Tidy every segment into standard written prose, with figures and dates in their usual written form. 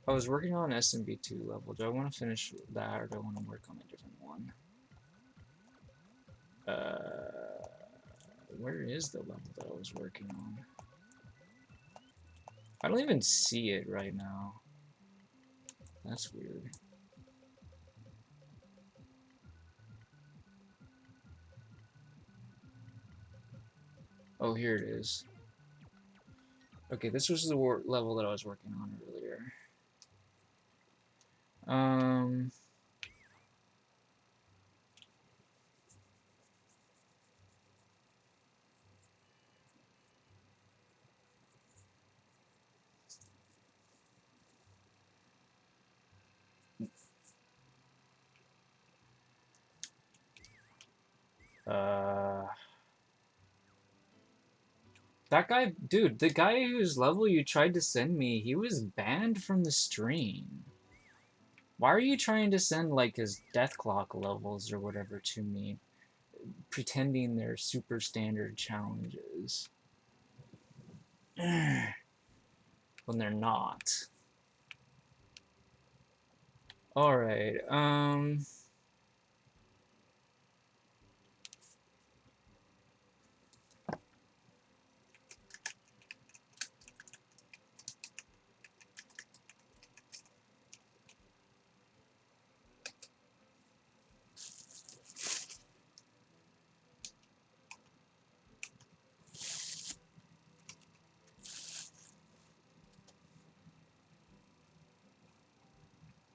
I was working on SMB2 level. Do I want to finish that or do I want to work on a different one? Where is the level that I was working on? I don't even see it right now. That's weird. Oh, here it is. Okay, this was the level that I was working on earlier. Um, uh, that guy, dude, the guy whose level you tried to send me, he was banned from the stream. Why are you trying to send like his death clock levels or whatever to me, pretending they're super standard challenges when they're not? All right.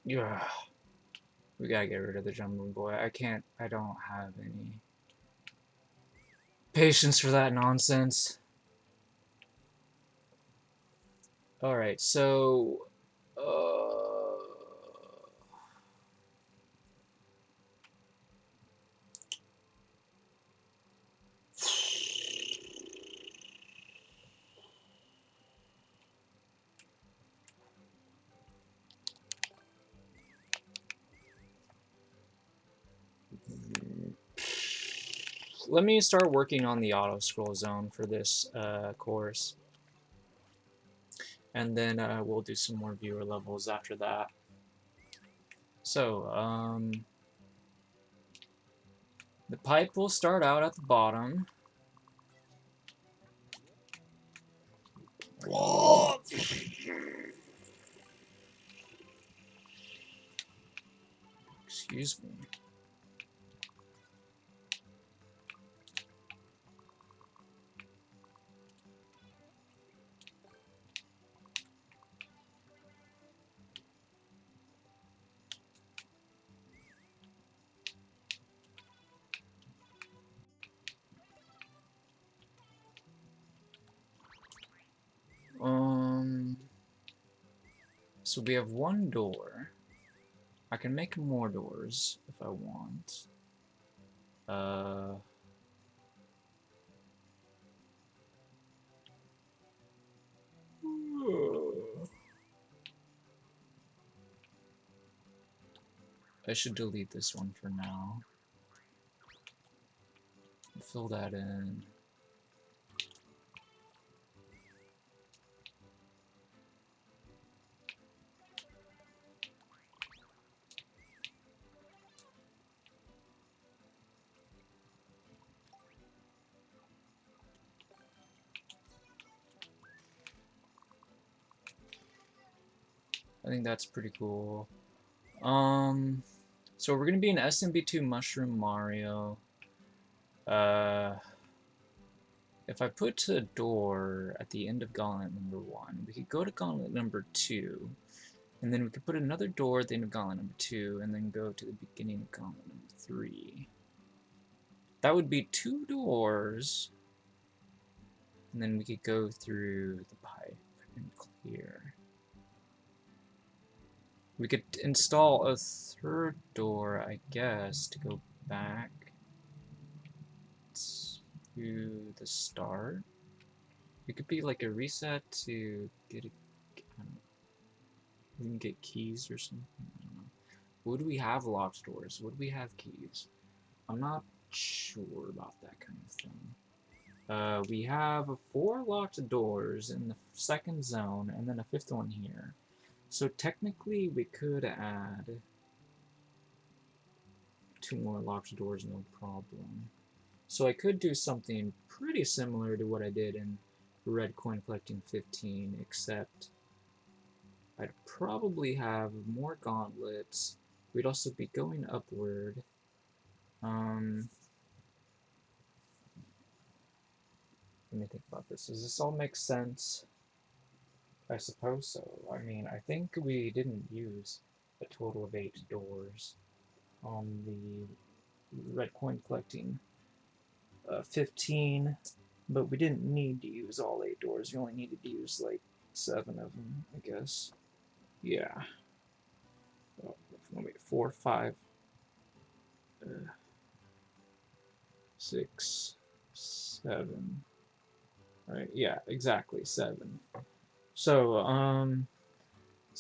Yeah. We gotta get rid of the jumping boy. I don't have any patience for that nonsense. Alright, so... let me start working on the auto scroll zone for this course. And then we'll do some more viewer levels after that. So, the pipe will start out at the bottom. Excuse me. So we have one door. I can make more doors if I want. I should delete this one for now. Fill that in. I think that's pretty cool. So we're gonna be in SMB2 Mushroom Mario. If I put a door at the end of Gauntlet number 1, we could go to Gauntlet number 2, and then we could put another door at the end of Gauntlet number 2, and then go to the beginning of Gauntlet number 3. That would be 2 doors, and then we could go through the pipe and clear. We could install a third door, I guess, to go back to the start. It could be like a reset to get a... we can get keys or something. I don't know. Would we have locked doors? Would we have keys? I'm not sure about that kind of thing. We have 4 locked doors in the second zone, and then a 5th one here. So technically we could add 2 more locked doors, no problem. So I could do something pretty similar to what I did in red coin collecting 15, except I'd probably have more gauntlets. We'd also be going upward. Let me think about this. Does this all make sense? I suppose so. I mean, I think we didn't use a total of 8 doors on the red coin collecting 15, but we didn't need to use all 8 doors. We only needed to use like 7 of them, I guess. Yeah. Oh, wait, 4, 5, 6, 7. Right? Yeah, exactly 7. So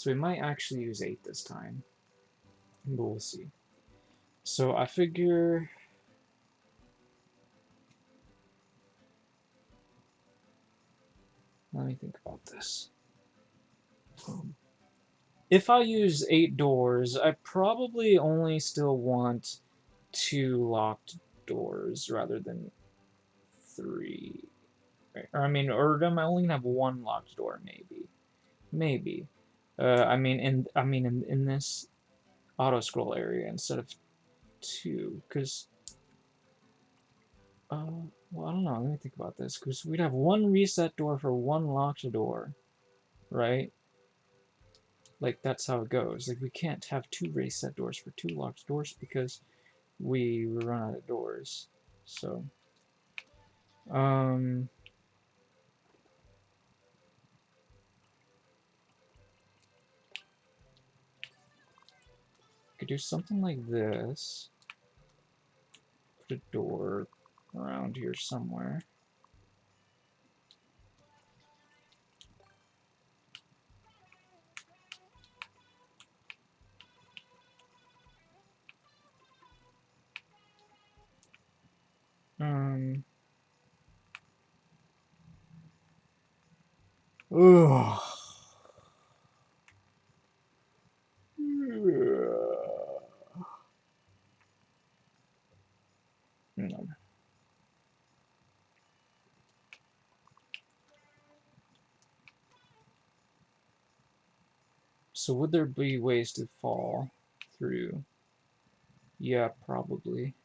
we might actually use 8 this time, but we'll see. So I figure. Let me think about this. If I use 8 doors, I probably only still want 2 locked doors rather than 3. Right? Or I mean, or am I only gonna have 1 locked door? Maybe. In this auto scroll area instead of 2, because well, I don't know. Let me think about this, because we'd have 1 reset door for 1 locked door, right? Like, that's how it goes. Like, we can't have 2 reset doors for 2 locked doors because we run out of doors. So, could do something like this. Put a door around here somewhere. Ugh. No. So would there be ways to fall through? Yeah, probably.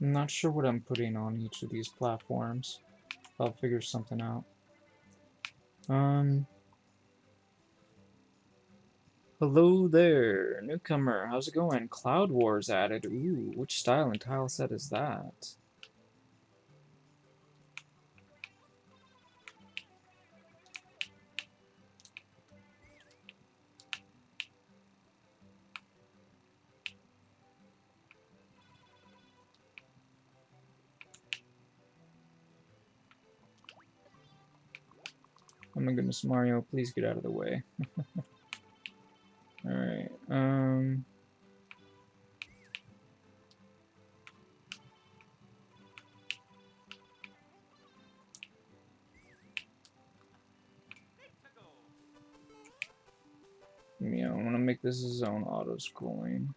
I'm not sure what I'm putting on each of these platforms. I'll figure something out. Hello there, newcomer. How's it going? Cloud Wars added. Ooh, which style and tile set is that? Oh my goodness, Mario, please get out of the way. Alright, yeah, I want to make this a zone auto-scrolling.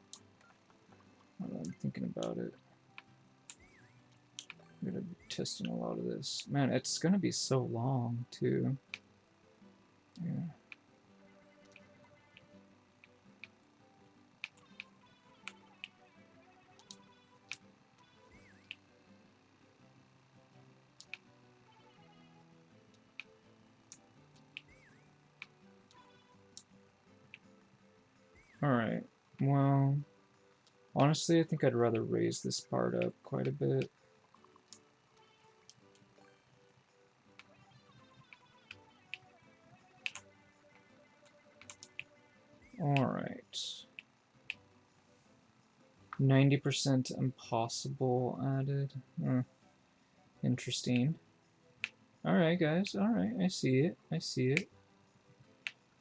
I'm thinking about it. I'm gonna be testing a lot of this. Man, it's gonna be so long, too. Yeah. Alright, well, honestly, I think I'd rather raise this part up quite a bit. Alright. 90% impossible added. Interesting. Alright, guys. Alright, I see it. I see it.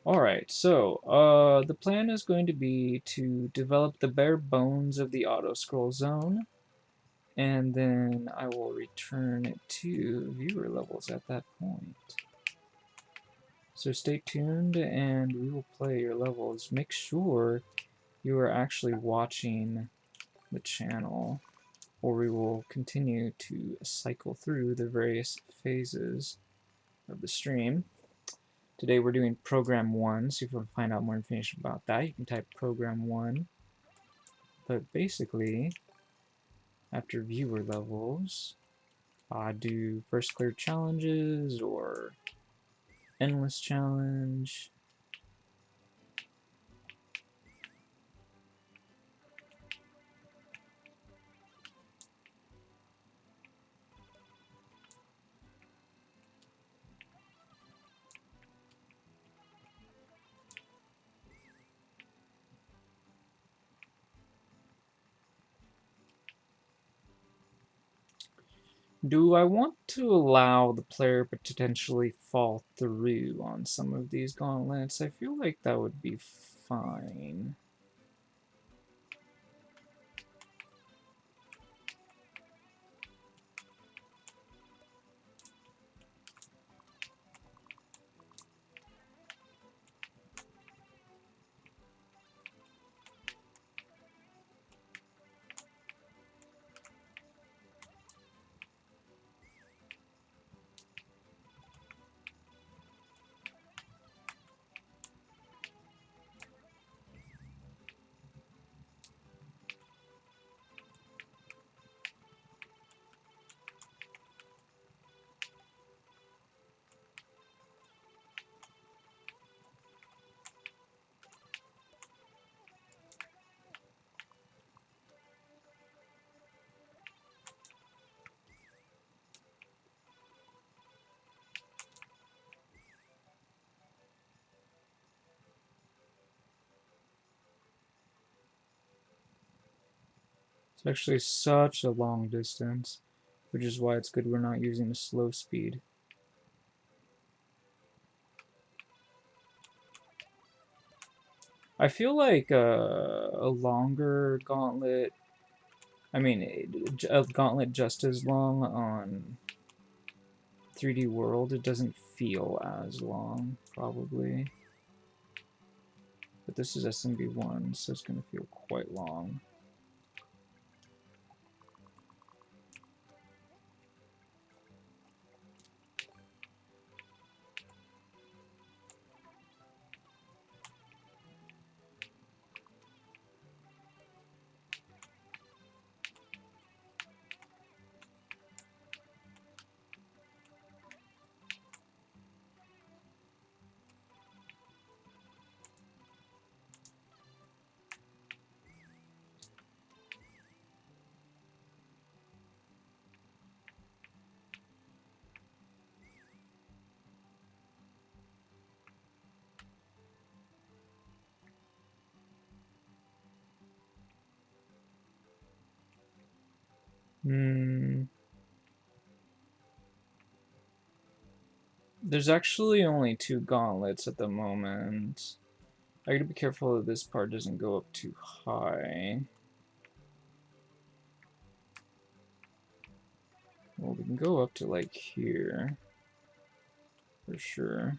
Alright, so the plan is going to be to develop the bare bones of the auto-scroll zone, and then I will return it to viewer levels at that point. So stay tuned and we will play your levels. Make sure you are actually watching the channel, or we will continue to cycle through the various phases of the stream. Today we're doing program 1, so if you want to find out more information about that, you can type program 1. But basically, after viewer levels, I do first clear challenges or endless challenge. Do I want to allow the player to potentially fall through on some of these gauntlets? I feel like that would be fine. It's actually such a long distance, which is why it's good we're not using a slow speed. I feel like a longer gauntlet, I mean, a gauntlet just as long on 3D World, it doesn't feel as long, probably. But this is SMB1, so it's going to feel quite long. There's actually only 2 gauntlets at the moment. I gotta be careful that this part doesn't go up too high. Well, we can go up to like here, for sure.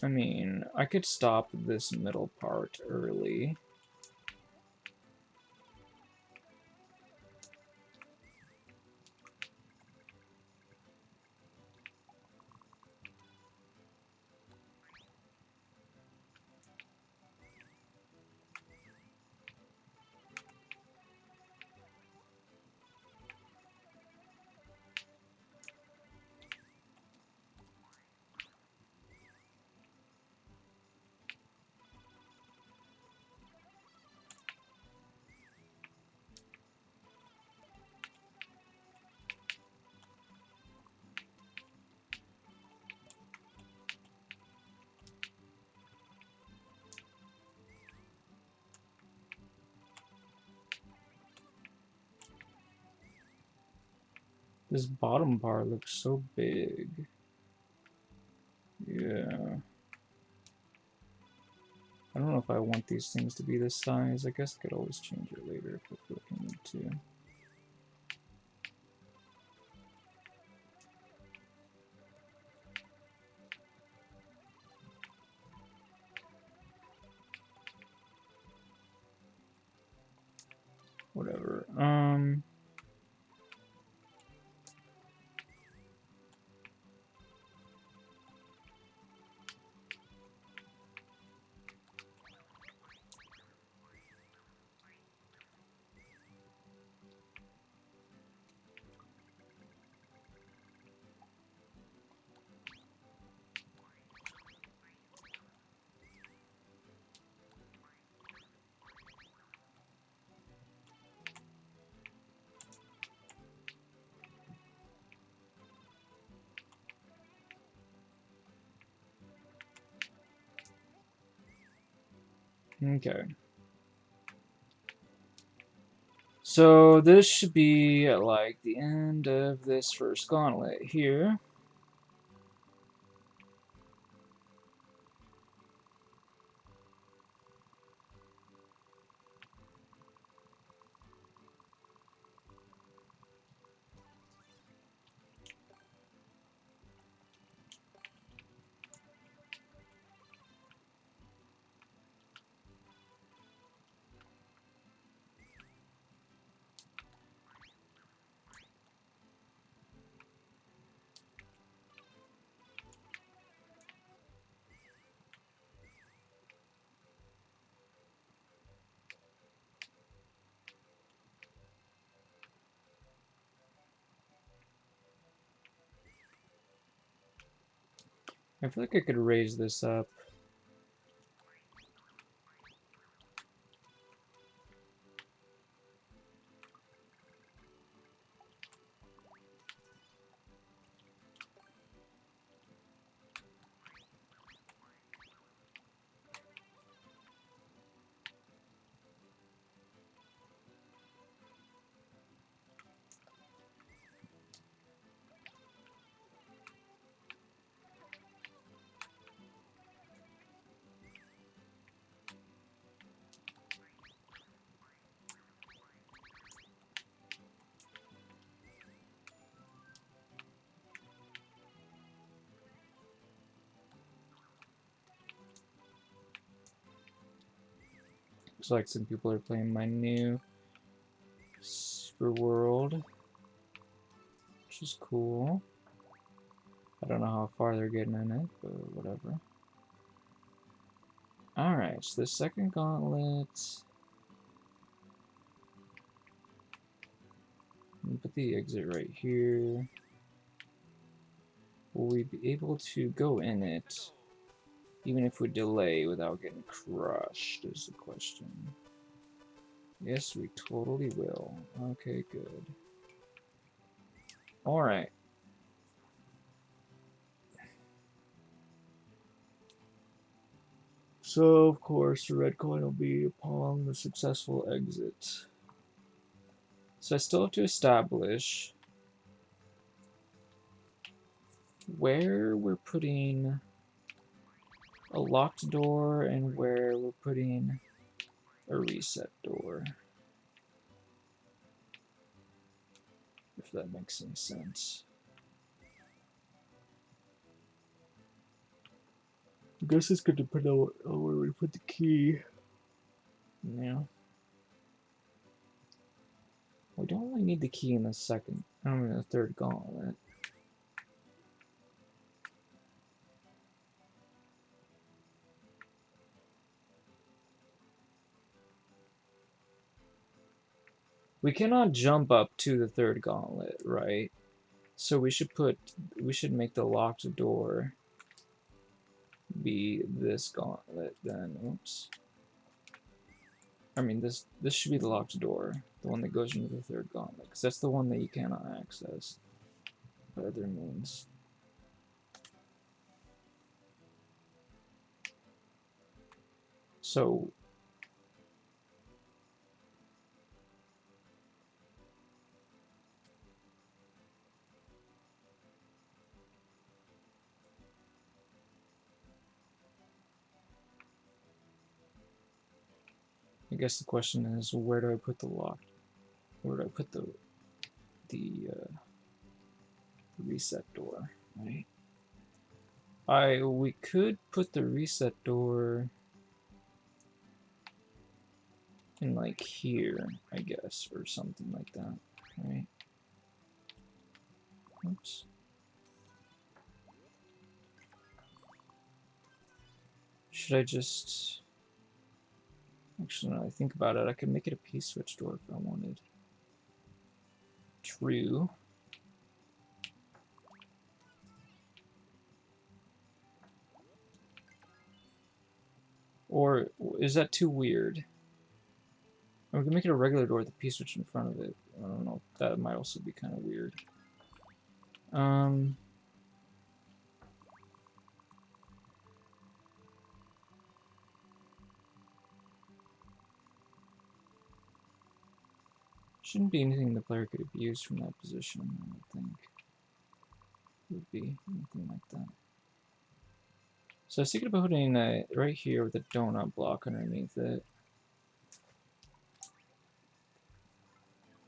I mean, I could stop this middle part early. This bottom part looks so big. Yeah. I don't know if I want these things to be this size. I guess I could always change it later if I feel like I need to. Whatever. Okay. So this should be at like the end of this first gauntlet here. I feel like I could raise this up. Looks like some people are playing my new Super World, which is cool. I don't know how far they're getting in it, but whatever. Alright, so the second gauntlet. Put the exit right here. Will we be able to go in it, even if we delay without getting crushed, is the question. Yes, we totally will. Okay, good. Alright. So, of course, the red coin will be upon the successful exit. So I still have to establish where we're putting a locked door and where we're putting a reset door. If that makes any sense. I guess it's going to depend on where we put the key. Yeah. We don't really need the key in the second, the third gauntlet. We cannot jump up to the third gauntlet, right? So we should make the locked door be this gauntlet then. Oops. I mean, this should be the locked door, the one that goes into the third gauntlet, because that's the one that you cannot access by other means. So I guess the question is, where do I put the lock? Where do I put the reset door? Right. We could put the reset door in like here, I guess, or something like that. Right. Oops. Should I just... Actually, now that I think about it, I could make it a P-switch door if I wanted. True. Or is that too weird? Or we can make it a regular door with a P-switch in front of it. I don't know. That might also be kind of weird. Shouldn't be anything the player could abuse from that position, I don't think. Would be anything like that. So I was thinking about putting it right here with a donut block underneath it.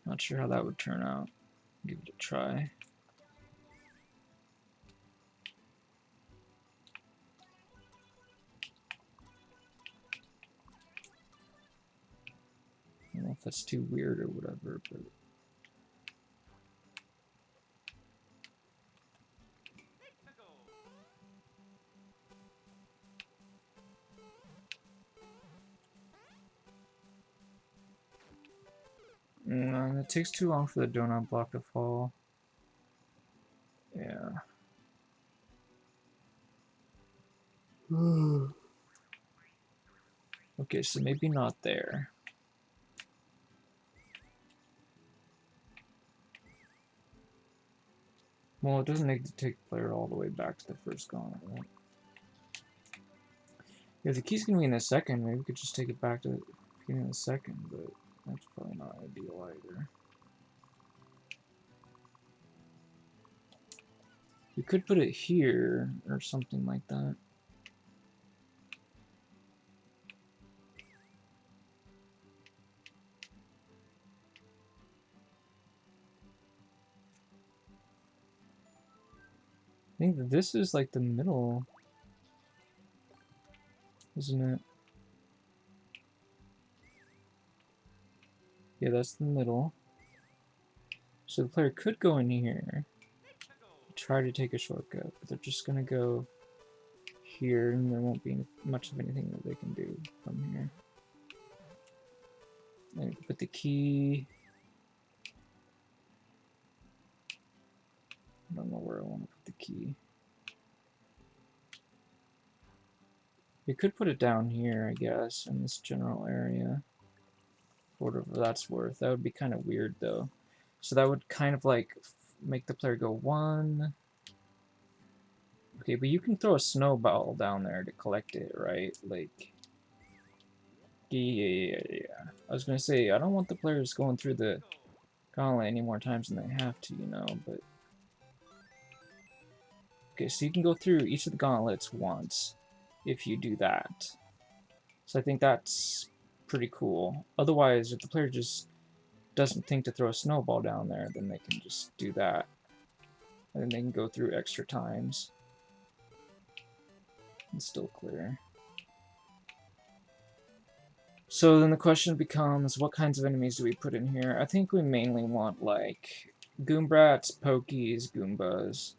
Not sure how that would turn out. Give it a try. I don't know if that's too weird or whatever, but... it takes too long for the donut block to fall. Yeah. Okay, so maybe not there. Well, it doesn't need to take the player all the way back to the first gauntlet, right? If the key's gonna be in a second, maybe we could just take it back to the beginning of the second, but that's probably not ideal either. We could put it here or something like that. I think that this is like the middle, isn't it? Yeah, that's the middle. So the player could go in here, try to take a shortcut, but they're just gonna go here, and there won't be much of anything that they can do from here. And put the key. I don't know where I want to put the key. We could put it down here, I guess, in this general area. Whatever that's worth. That would be kind of weird, though. So that would kind of like make the player go 1. Okay, but you can throw a snowball down there to collect it, right? Like, yeah. I was gonna say, I don't want the players going through the gauntlet any more times than they have to, you know, but... Okay, so you can go through each of the gauntlets once if you do that. So I think that's pretty cool. Otherwise, if the player just doesn't think to throw a snowball down there, then they can just do that. And then they can go through extra times. And still clear. So then the question becomes, what kinds of enemies do we put in here? I think we mainly want, like, Goombrats, Pokies, Goombas.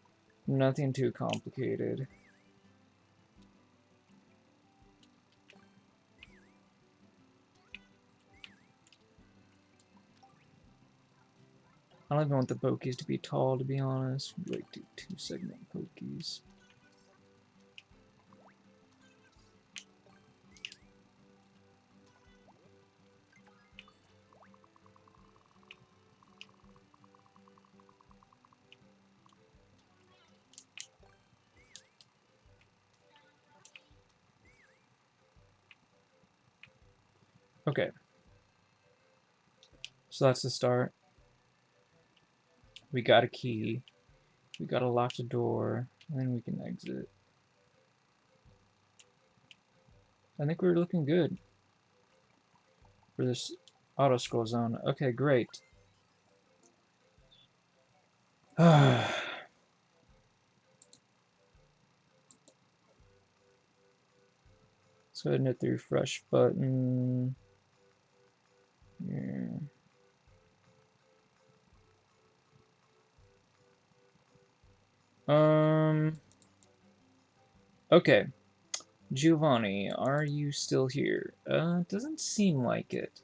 Nothing too complicated. I don't even want the Pokies to be tall, to be honest. Like, do 2-segment Pokies. Okay. So that's the start. We got a key. We gotta lock the door, and then we can exit. I think we're looking good. for this auto scroll zone. Okay, great. Let's go ahead and hit the refresh button. Yeah. Okay. Giovanni, are you still here? It doesn't seem like it.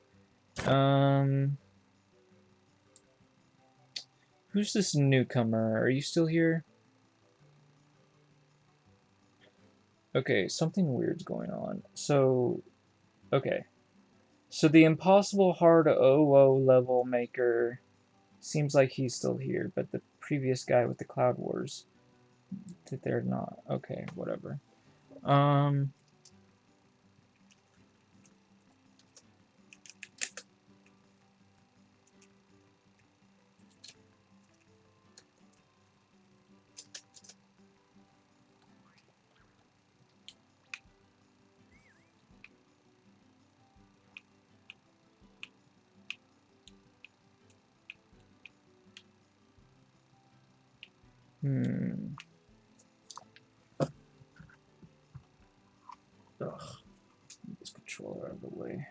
Who's this newcomer? Are you still here? Okay, something weird's going on. So, okay. So the impossible hard OO level maker seems like he's still here, but the previous guy with the Cloud Wars, that they're not. Okay, whatever. Ugh. Get this controller out of the way.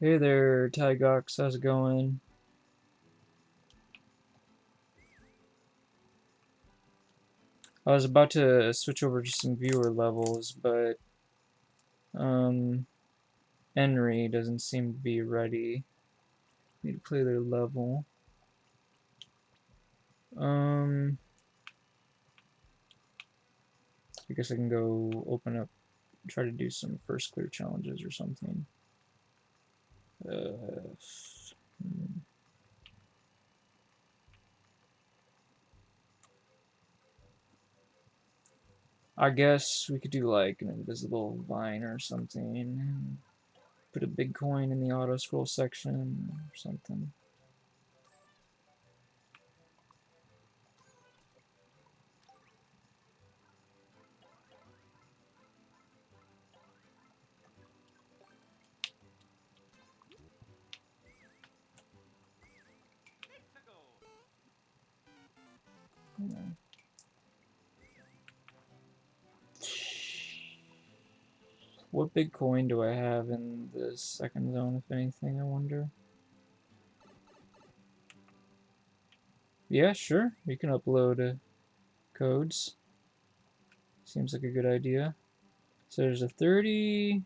Hey there, Tygox, how's it going? I was about to switch over to some viewer levels, but Henry doesn't seem to be ready. Need to play their level. I guess I can go open up, try to do some first clear challenges or something. I guess we could do like an invisible vine or something. Put a big coin in the auto scroll section or something. Yeah. What big coin do I have in the second zone, if anything, I wonder? Yeah, sure. We can upload codes. Seems like a good idea. So there's a 30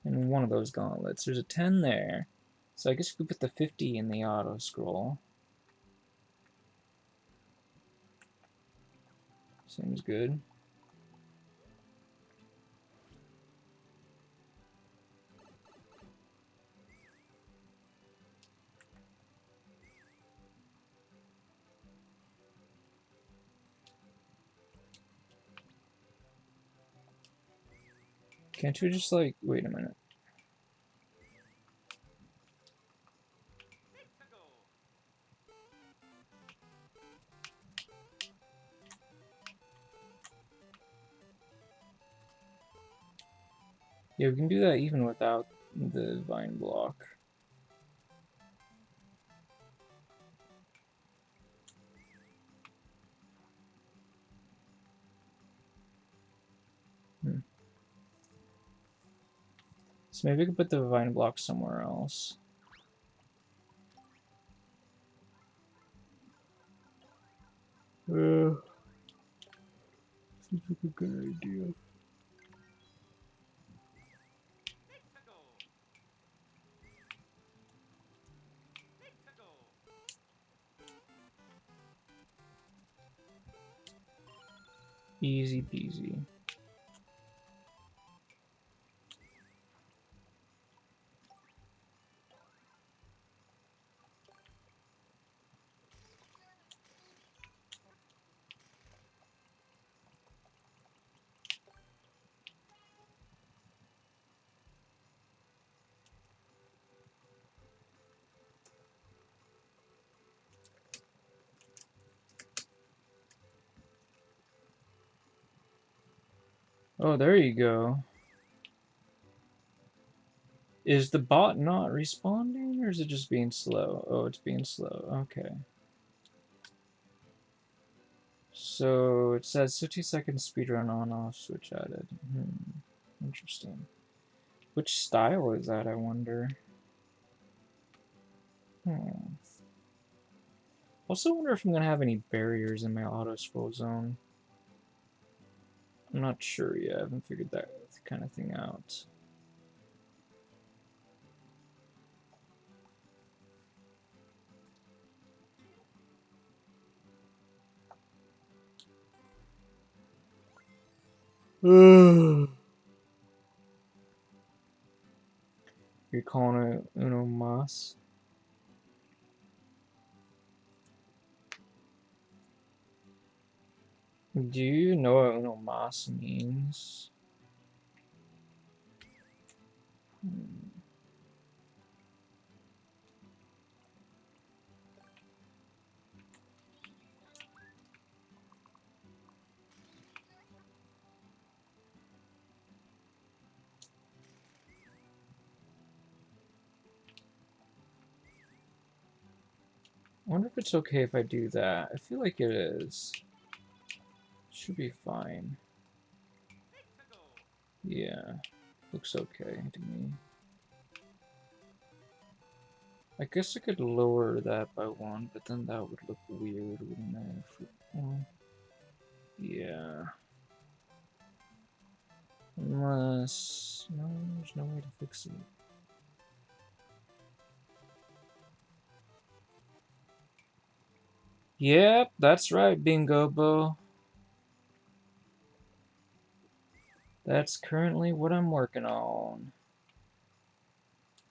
in one of those gauntlets. There's a 10 there. So I guess we could put the 50 in the auto scroll. Seems good. Can't we just like, wait a minute. Yeah, we can do that even without the vine block. So maybe we could put the vine block somewhere else. Seems like a good idea. Easy peasy. Oh, there you go. Is the bot not responding, or is it just being slow? Oh, it's being slow. Okay. So it says 50-second speedrun on-off switch added. Interesting. Which style is that, I wonder? Also wonder if I'm going to have any barriers in my auto-scroll zone. I'm not sure yet. I haven't figured that kind of thing out. You're calling it uno mas? Do you know what uno mas means? I wonder if it's okay if I do that. I feel like it is. Should be fine. Yeah, looks okay to me. I guess I could lower that by 1, but then that would look weird, wouldn't it? Well, yeah. Unless... no, there's no way to fix it. Yep, that's right, Bingo Bo. That's currently what I'm working on.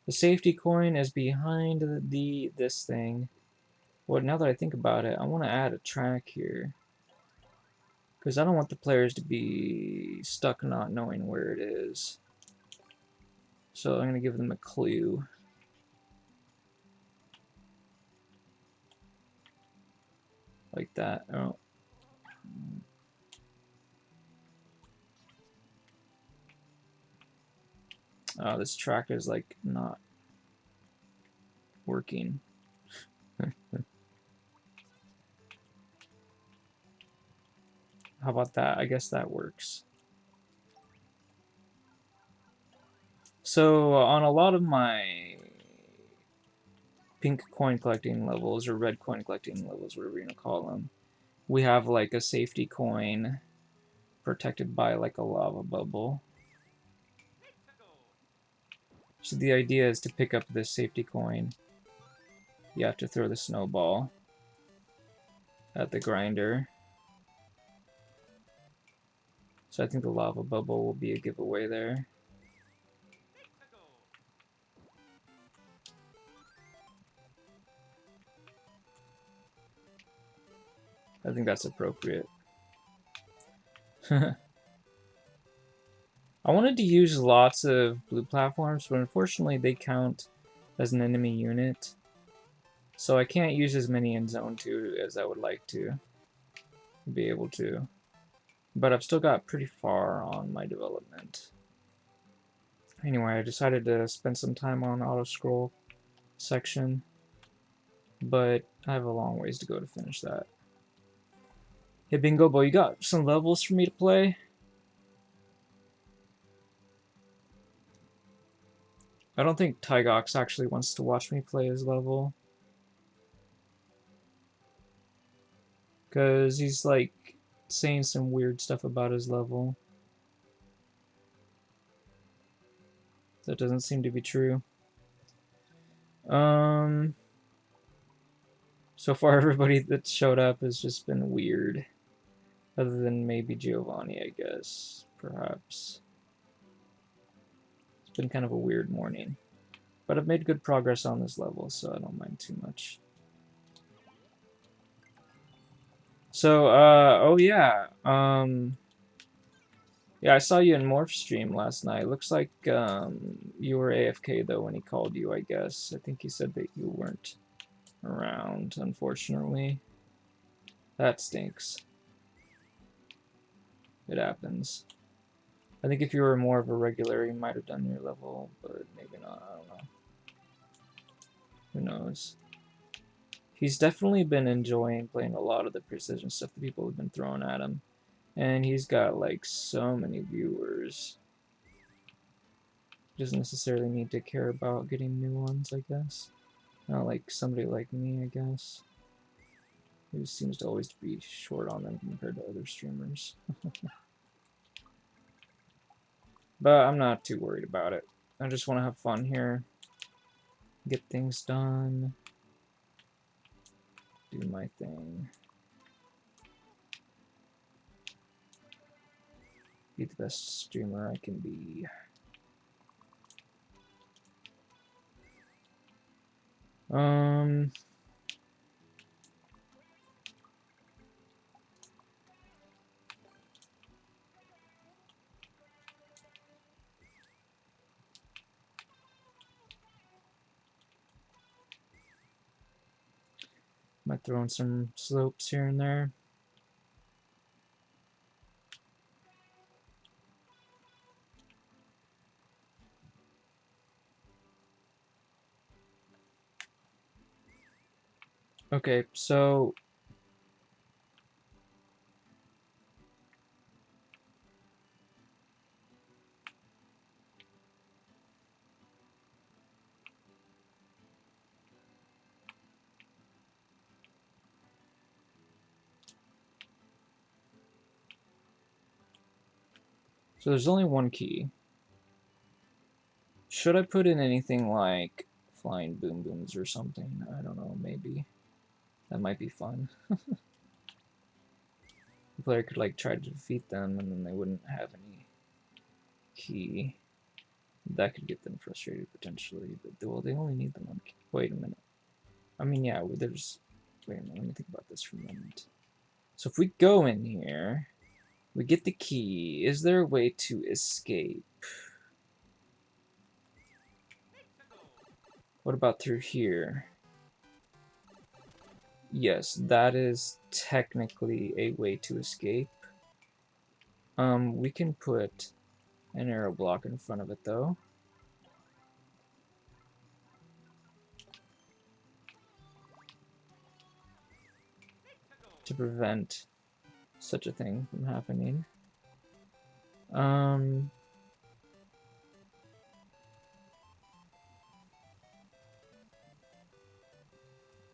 The safety coin is behind this thing. Well, now that I think about it, I want to add a track here. Because I don't want the players to be stuck not knowing where it is. So I'm going to give them a clue. Like that. Oh. Oh, this track is like not working. How about that? I guess that works. So on a lot of my pink coin collecting levels, or red coin collecting levels, whatever you're gonna call them, we have like a safety coin protected by like a lava bubble. So the idea is to pick up this safety coin. You have to throw the snowball at the grinder. So I think the lava bubble will be a giveaway there. I think that's appropriate. I wanted to use lots of blue platforms, but unfortunately they count as an enemy unit. So I can't use as many in Zone 2 as I would like to be able to. But I've still got pretty far on my development. Anyway, I decided to spend some time on auto-scroll section, but I have a long ways to go to finish that. Hey Bingo Boy, you got some levels for me to play? I don't think Tygox actually wants to watch me play his level. Because he's like saying some weird stuff about his level. That doesn't seem to be true. So far everybody that showed up has just been weird. Other than maybe Giovanni, I guess. Perhaps. It's been kind of a weird morning. But I've made good progress on this level, so I don't mind too much. So, oh yeah. Yeah, I saw you in Morph stream last night. Looks like you were AFK though when he called you, I guess. I think he said that you weren't around, unfortunately. That stinks. It happens. I think if you were more of a regular, you might have done your level, but maybe not. I don't know. Who knows? He's definitely been enjoying playing a lot of the precision stuff that people have been throwing at him. And he's got like so many viewers. He doesn't necessarily need to care about getting new ones, I guess. Not like somebody like me, I guess. Who seems to always be short on them compared to other streamers. But I'm not too worried about it. I just want to have fun here. Get things done. Do my thing. Be the best streamer I can be. Might throw in some slopes here and there. Okay, so there's only one key. Should I put in anything like flying boom booms or something? I don't know, maybe. That might be fun. The player could like try to defeat them and then they wouldn't have any key. That could get them frustrated potentially, but well, they only need the one key. Wait a minute. I mean, yeah, there's... Wait a minute, let me think about this for a moment. So if we go in here, we get the key. Is there a way to escape? What about through here? Yes, that is technically a way to escape. We can put an arrow block in front of it, though. To prevent such a thing from happening.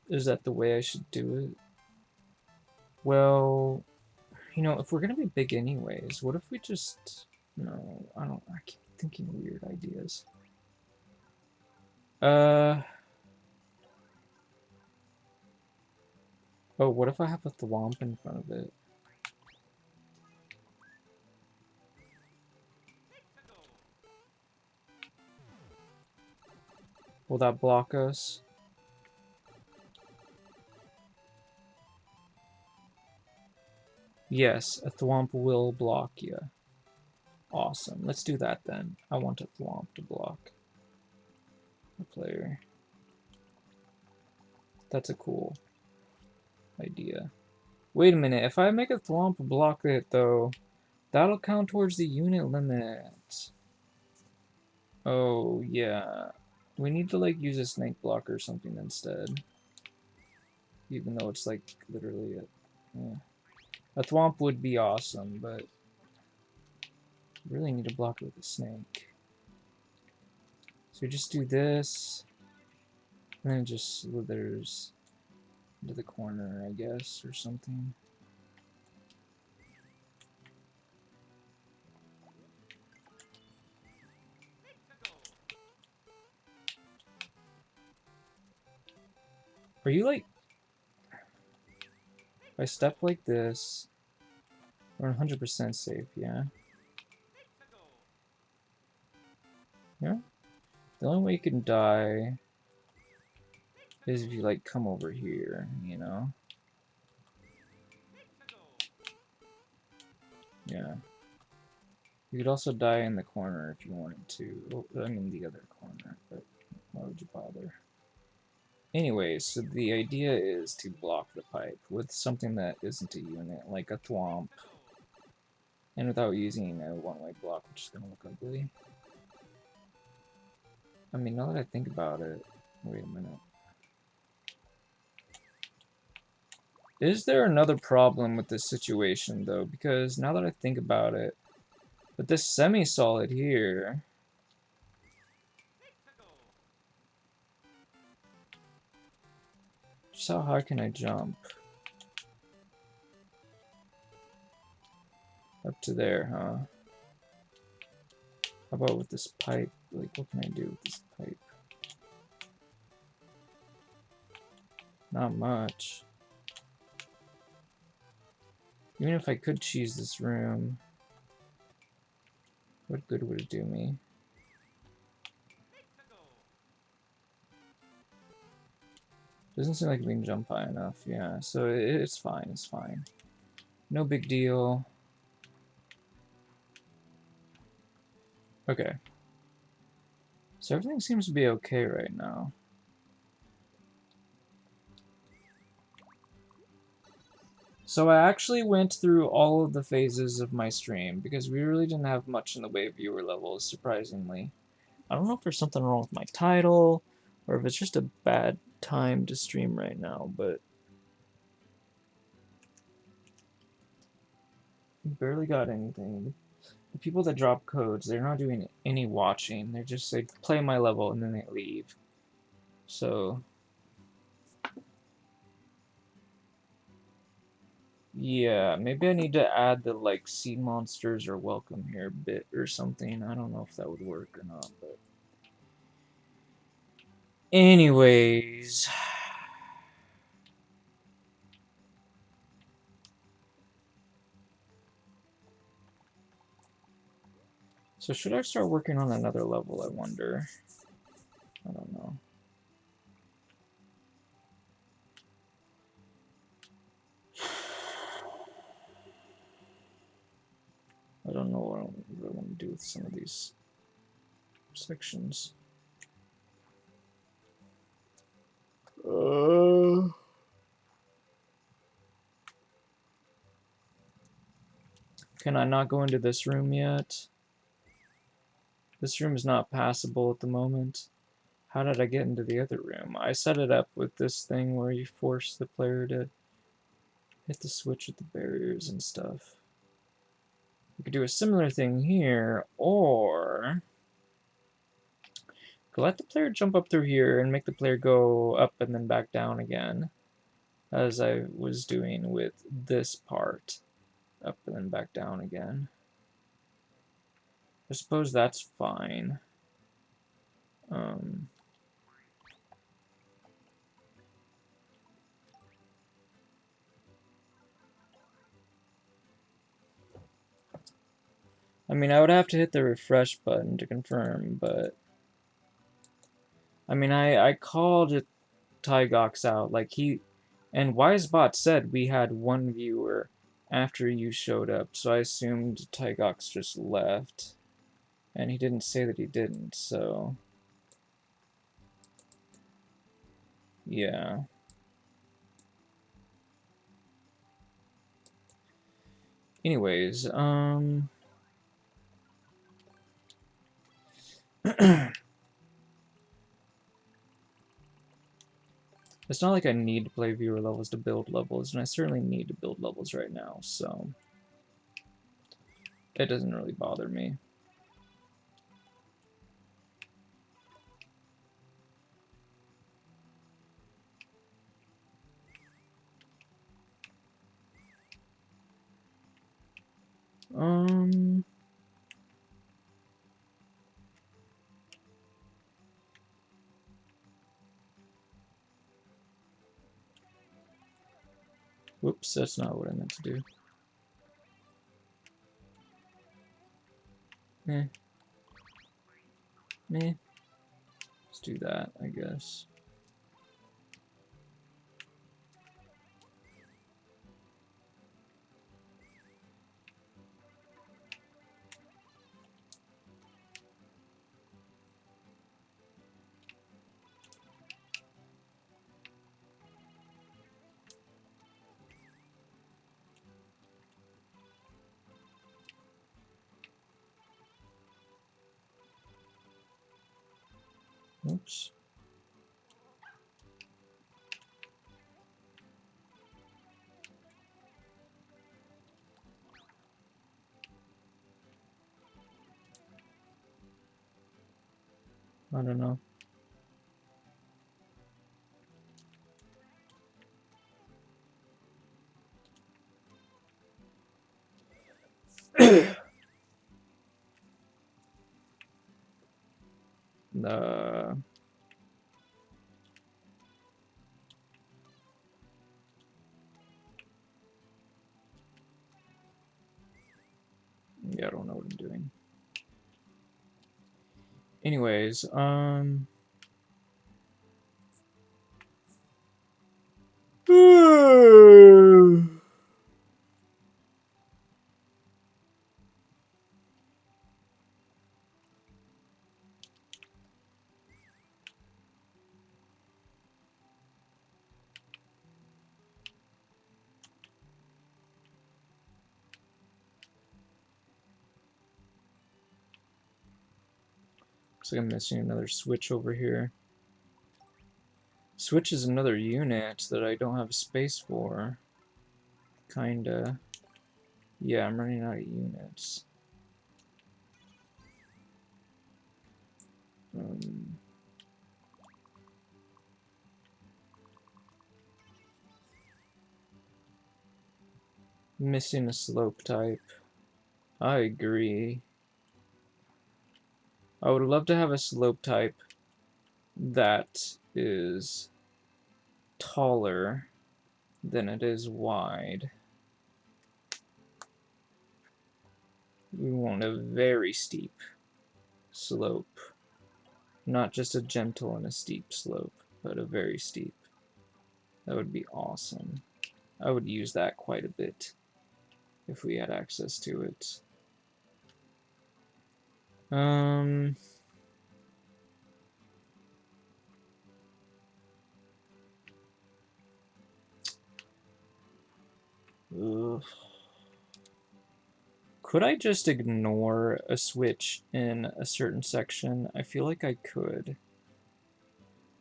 Is that the way I should do it? Well, you know, if we're gonna be big anyways, what if we just... No, I keep thinking weird ideas. Oh, what if I have a thwomp in front of it? Will that block us? Yes, a thwomp will block you. Awesome. Let's do that then. I want a thwomp to block the player. That's a cool idea. Wait a minute. If I make a thwomp block it, though, that'll count towards the unit limit. Oh, yeah. We need to, like, use a snake block or something instead. Even though it's, like, literally it. Yeah. A thwomp would be awesome, but really need to block it with a snake. So we just do this, and then it just slithers into the corner, I guess, or something. Are you like... If I step like this, We're 100% safe, yeah. Yeah. The only way you can die is if you, like, come over here, you know? Yeah. You could also die in the corner if you wanted to. Well, I mean, the other corner, but why would you bother? Anyways, so the idea is to block the pipe with something that isn't a unit, like a thwomp, and without using a one-way block, which is going to look ugly. I mean, now that I think about it, wait a minute. Is there another problem with this situation, though? Because now that I think about it, with this semi-solid here, just how high can I jump? Up to there, huh? How about with this pipe? Like, what can I do with this pipe? Not much. Even if I could cheese this room, what good would it do me? Doesn't seem like we can jump high enough. Yeah, so it's fine. It's fine. No big deal. Okay. So everything seems to be okay right now. So I actually went through all of the phases of my stream because we really didn't have much in the way of viewer levels, surprisingly. I don't know if there's something wrong with my title or if it's just a bad time to stream right now, but we barely got anything. The people that drop codes, they're not doing any watching. They're just like, play my level, and then they leave. So, yeah, maybe I need to add the, like, sea monsters or welcome here bit or something. I don't know if that would work or not, but... Anyways... So should I start working on another level, I wonder? I don't know. I don't know what I really want to do with some of these sections. Can I not go into this room yet? This room is not passable at the moment. How did I get into the other room? I set it up with this thing where you force the player to hit the switch with the barriers and stuff. You could do a similar thing here, or could let the player jump up through here and make the player go up and then back down again, as I was doing with this part. Up and then back down again. I suppose that's fine. I mean, I would have to hit the refresh button to confirm, but... I mean, I called it Tygox out. Like, he... And Wisebot said we had one viewer after you showed up, so I assumed Tygox just left. And he didn't say that he didn't, so... Yeah. Anyways, it's not like I need to play viewer levels to build levels, and I certainly need to build levels right now, so... It doesn't really bother me. Whoops, that's not what I meant to do. Eh. Meh. Let's do that, I guess. Oops. I don't know. The yeah, I don't know what I'm doing. Anyways, looks like I'm missing another switch over here. Switch is another unit that I don't have space for. Kinda. Yeah, I'm running out of units. Missing a slope type. I agree. I would love to have a slope type that is taller than it is wide. We want a very steep slope. Not just a gentle and a steep slope, but a very steep. That would be awesome. I would use that quite a bit if we had access to it. Ugh. Could I just ignore a switch in a certain section? I feel like I could.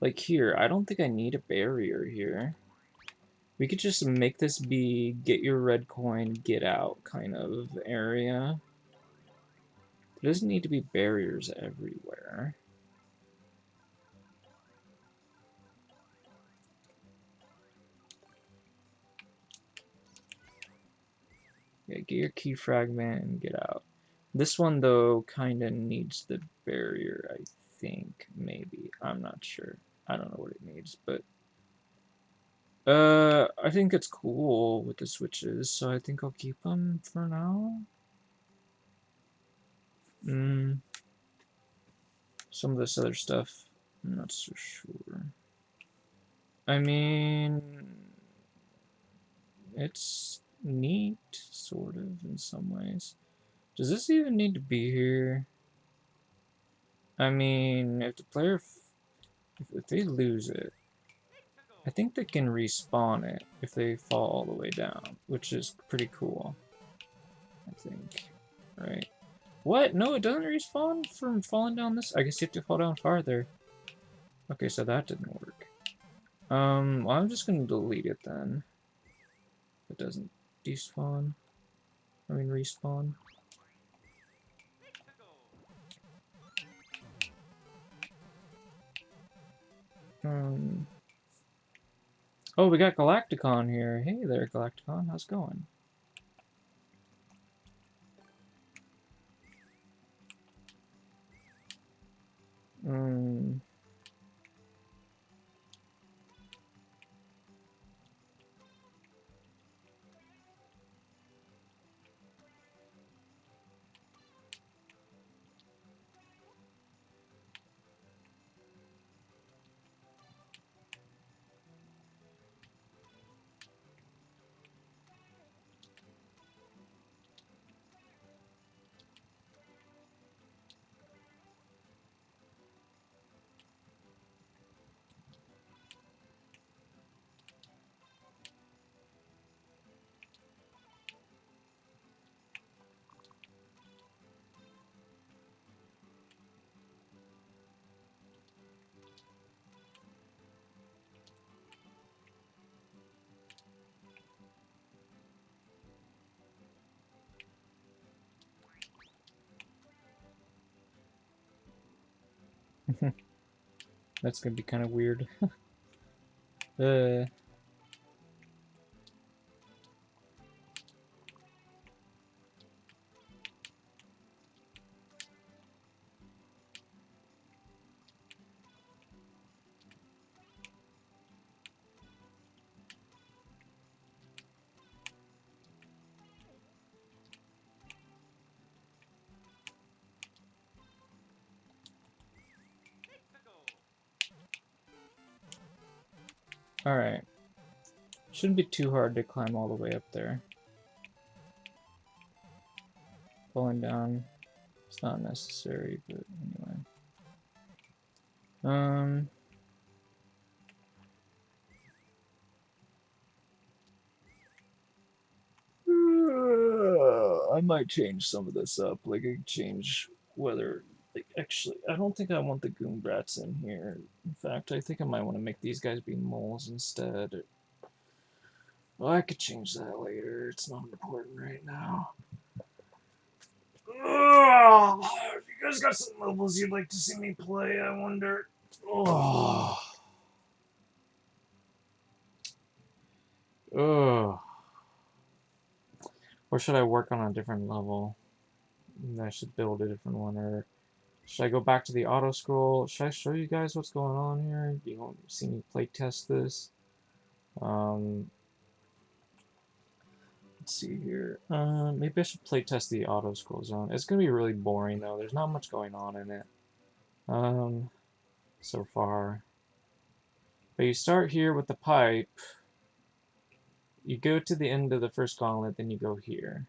Like here, I don't think I need a barrier here. We could just make this be get your red coin, get out kind of area. There doesn't need to be barriers everywhere. Yeah, get your key fragment and get out. This one, though, kind of needs the barrier, I think. Maybe. I'm not sure. I don't know what it needs, but... I think it's cool with the switches, so I think I'll keep them for now. Some of this other stuff, I'm not so sure. I mean... It's neat, sort of, in some ways. Does this even need to be here? I mean, if the player... If they lose it, I think they can respawn it if they fall all the way down, which is pretty cool, I think, right? What? No, it doesn't respawn from falling down this? I guess you have to fall down farther. Okay, so that didn't work. Well, I'm just gonna delete it then. It doesn't despawn. I mean, respawn. Oh, we got Galacticon here. Hey there, Galacticon. How's it going? That's gonna be kind of weird. Alright. Shouldn't be too hard to climb all the way up there. Falling down, it's not necessary, but anyway. I might change some of this up. Like, I could change whether, like, actually, I don't think I want the Goombrats in here. In fact, I think I might want to make these guys be moles instead. Well, I could change that later. It's not important right now. If you guys got some levels you'd like to see me play, I wonder. Oh. Ugh. Or should I work on a different level? I should build a different one, or should I go back to the auto scroll? Should I show you guys what's going on here? Do you want to see me play test this? Let's see here. Maybe I should play test the auto scroll zone. It's gonna be really boring though. There's not much going on in it. So far. But you start here with the pipe. You go to the end of the first gauntlet, then you go here.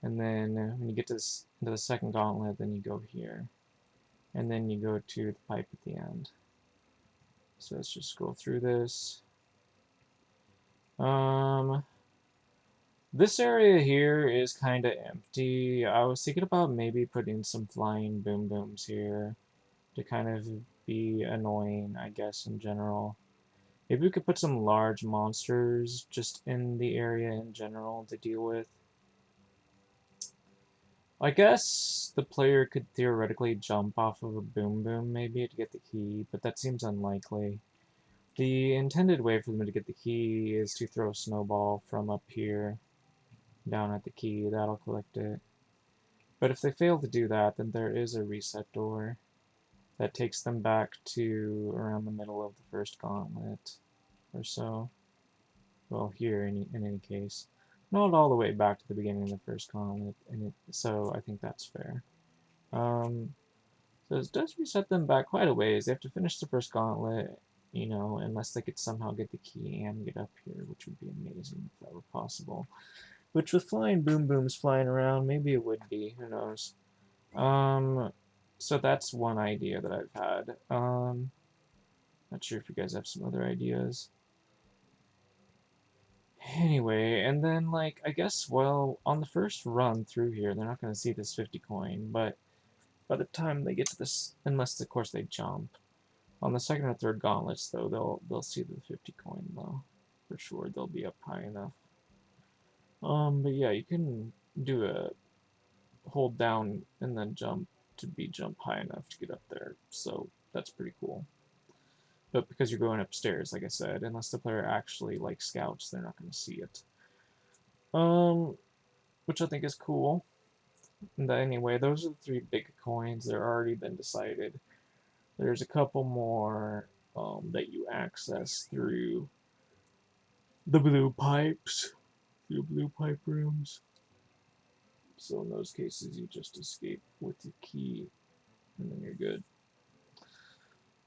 And then when you get to into the second gauntlet, then you go here. And then you go to the pipe at the end. So let's just scroll through this. This area here is kind of empty. I was thinking about maybe putting some flying boom booms here to kind of be annoying, I guess, in general. Maybe we could put some large monsters just in the area in general to deal with. I guess the player could theoretically jump off of a boom boom maybe to get the key, but that seems unlikely. The intended way for them to get the key is to throw a snowball from up here down at the key. That'll collect it. But if they fail to do that, then there is a reset door that takes them back to around the middle of the first gauntlet or so. Well, here in any case. Not all the way back to the beginning of the first gauntlet, so I think that's fair. So it does reset them back quite a ways. They have to finish the first gauntlet, you know, unless they could somehow get the key and get up here, which would be amazing if that were possible. Which with flying boom booms flying around, maybe it would be. Who knows? So that's one idea that I've had. Not sure if you guys have some other ideas. Anyway, and then, like, I guess, well, on the first run through here, they're not going to see this 50 coin, but by the time they get to this, unless, of course, they jump. On the second or third gauntlets, though, they'll see the 50 coin, though. For sure, they'll be up high enough. But yeah, you can do a hold down and then jump to be jump high enough to get up there, so that's pretty cool. But because you're going upstairs, like I said, unless the player actually, like, scouts, they're not going to see it. Which I think is cool. And anyway, those are the three big coins. They're already been decided. There's a couple more that you access through the blue pipes, through blue pipe rooms. So in those cases, you just escape with your key, and then you're good.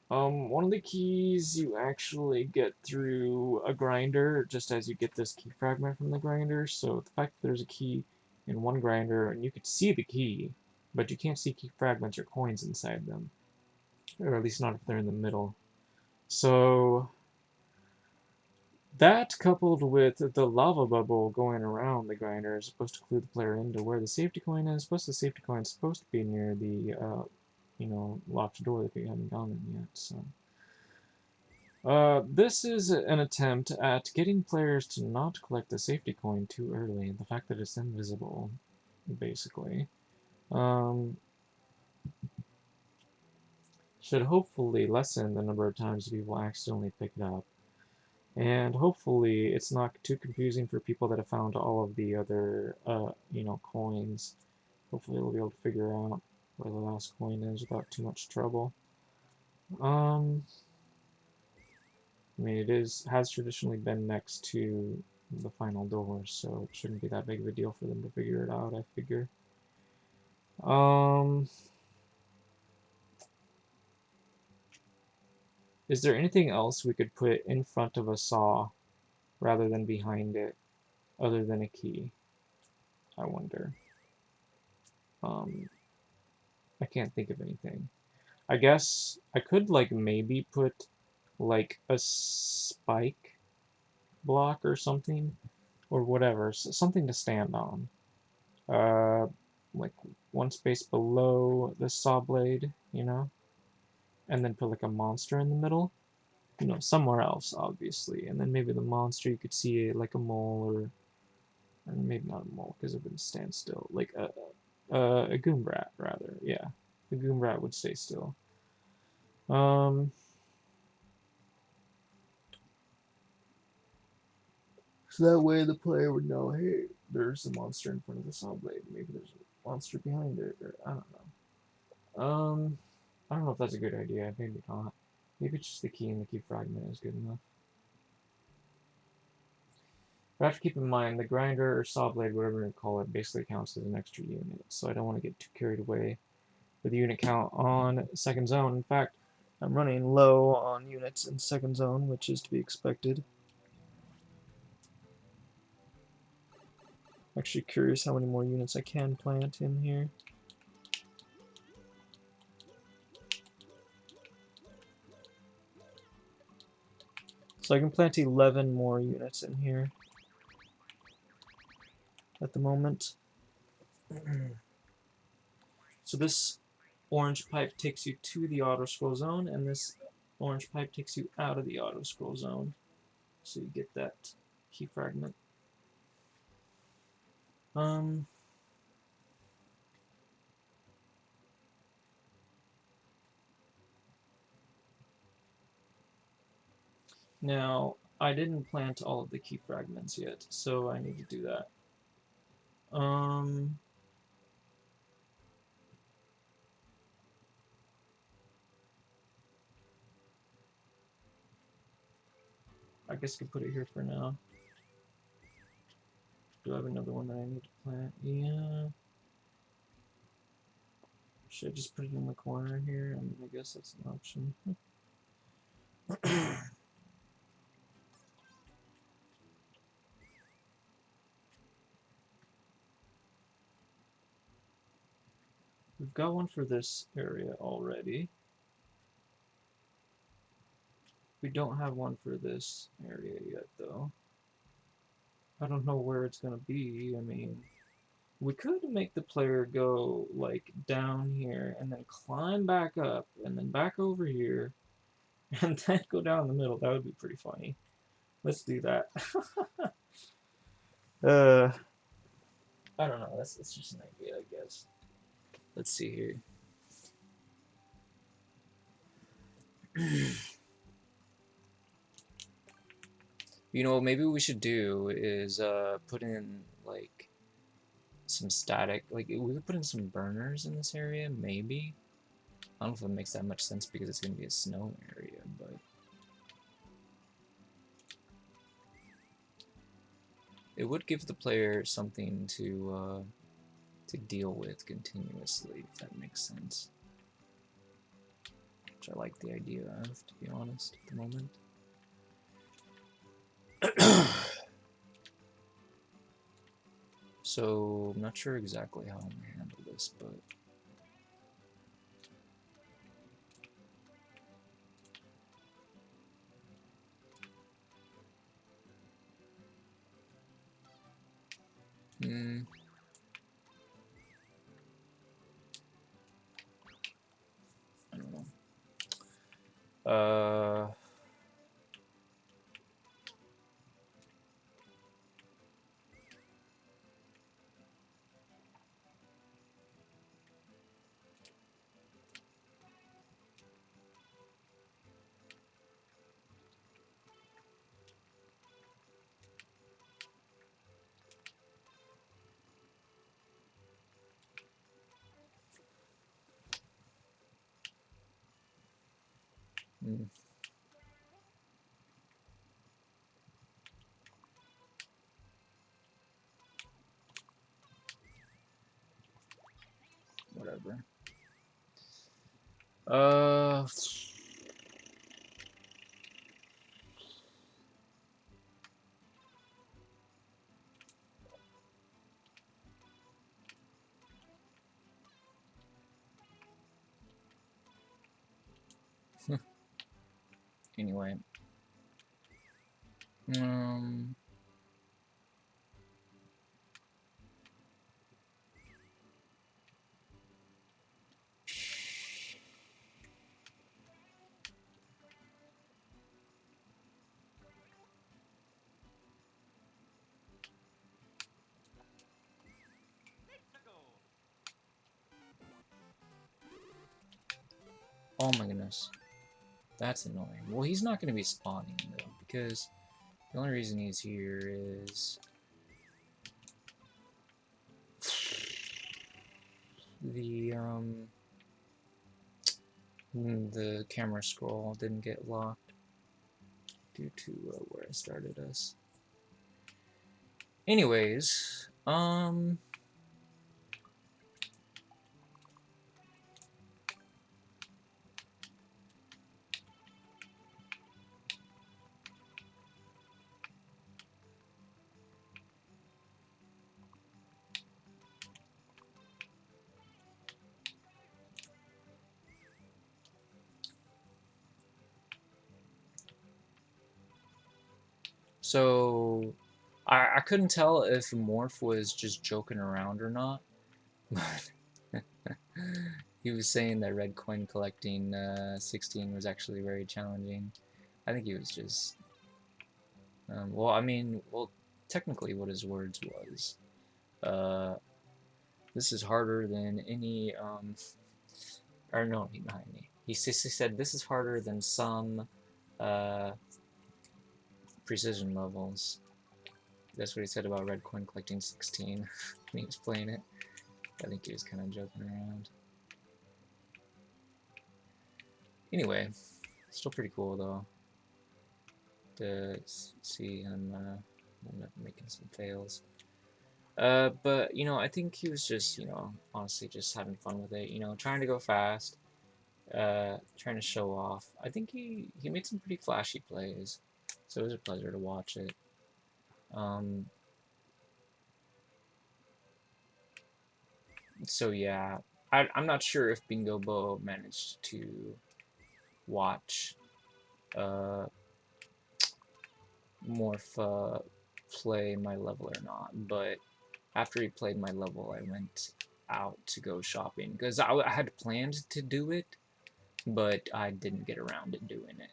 One of the keys you actually get through a grinder, just as you get this key fragment from the grinder. So the fact that there's a key in one grinder, and you could see the key, but you can't see key fragments or coins inside them. Or at least not if they're in the middle. So that, coupled with the lava bubble going around the grinder, is supposed to clue the player into where the safety coin is. Plus, the safety coin is supposed to be near the, locked door that we haven't gone in yet. So, this is an attempt at getting players to not collect the safety coin too early, and the fact that it's invisible, basically. should hopefully lessen the number of times people accidentally pick it up. And hopefully it's not too confusing for people that have found all of the other, coins. Hopefully they'll be able to figure out where the last coin is without too much trouble. Um, I mean, has traditionally been next to the final door, so it shouldn't be that big of a deal for them to figure it out, I figure. Um, is there anything else we could put in front of a saw rather than behind it, other than a key? I wonder. Um, I can't think of anything. I guess I could like maybe put like a spike block or something or whatever, something to stand on. Uh, like one space below the saw blade, and then put like a monster in the middle, somewhere else, obviously, and then maybe the monster you could see it like a mole or maybe not a mole because it wouldn't stand still, like a Goombrat rather, yeah, the Goombrat would stay still. Um, so that way the player would know, hey, there's a monster in front of the saw blade. Maybe there's a monster behind it, or I don't know. I don't know if that's a good idea. Maybe not. Maybe it's just the key and the key fragment is good enough. But I have to keep in mind the grinder or saw blade, whatever you call it, basically counts as an extra unit. So I don't want to get too carried away with the unit count on second zone. In fact, I'm running low on units in second zone, which is to be expected. Actually curious how many more units I can plant in here. So I can plant 11 more units in here at the moment. So this orange pipe takes you to the auto scroll zone, and this orange pipe takes you out of the auto scroll zone. So you get that key fragment. Um, Now, I didn't plant all of the key fragments yet, so I need to do that. I guess I could put it here for now. Do I have another one that I need to plant? Yeah. Should I just put it in the corner here? I mean, I guess that's an option. We've got one for this area already. We don't have one for this area yet, though. I don't know where it's going to be. I mean, we could make the player go, like, down here and then climb back up and then back over here and then go down the middle. That would be pretty funny. Let's do that. uh, I don't know. That's just an idea, I guess. Let's see here. What maybe we should do is put in like some static. Like we could put in some burners in this area, maybe. I don't know if it makes that much sense because it's gonna be a snow area, but it would give the player something to deal with continuously, if that makes sense. Which I like the idea of, to be honest, at the moment. So I'm not sure exactly how I'm gonna handle this, but I don't know. Mm. Whatever. Anyway. Um. Oh my goodness. That's annoying. Well, he's not going to be spawning, though, because the only reason he's here is the camera scroll didn't get locked due to where I started us. Anyways, so I couldn't tell if Morph was just joking around or not, but he was saying that red coin collecting 16 was actually very challenging. I think he was just, well, I mean, well, technically what his words was, uh, this is harder than any, or no, not any. He said this is harder than some uh, precision levels. That's what he said about red coin collecting 16 when he was playing it. I think he was kind of joking around. Anyway, still pretty cool though to see him making some fails. But you know, I think he was just, you know, honestly just having fun with it. You know, trying to go fast, trying to show off. I think he made some pretty flashy plays, so it was a pleasure to watch it. Um, so yeah, I'm not sure if Bingo Bo managed to watch uh, Morph play my level or not, but after he played my level, I went out to go shopping because I had planned to do it, but I didn't get around to doing it.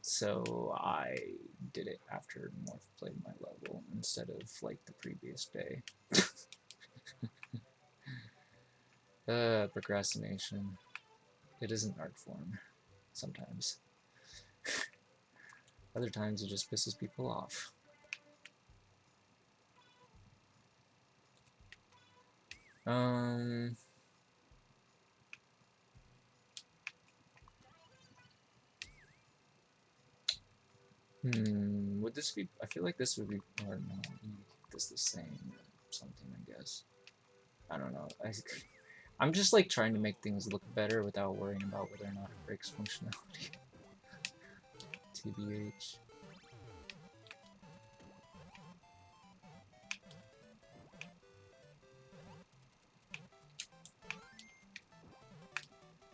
So I did it after Morph played my level instead of like the previous day. Procrastination. It is an art form sometimes. Other times it just pisses people off. Um, would this be, I feel like this would be, or no, keep this the same or something, I guess. I don't know. I'm just like trying to make things look better without worrying about whether or not it breaks functionality. TBH.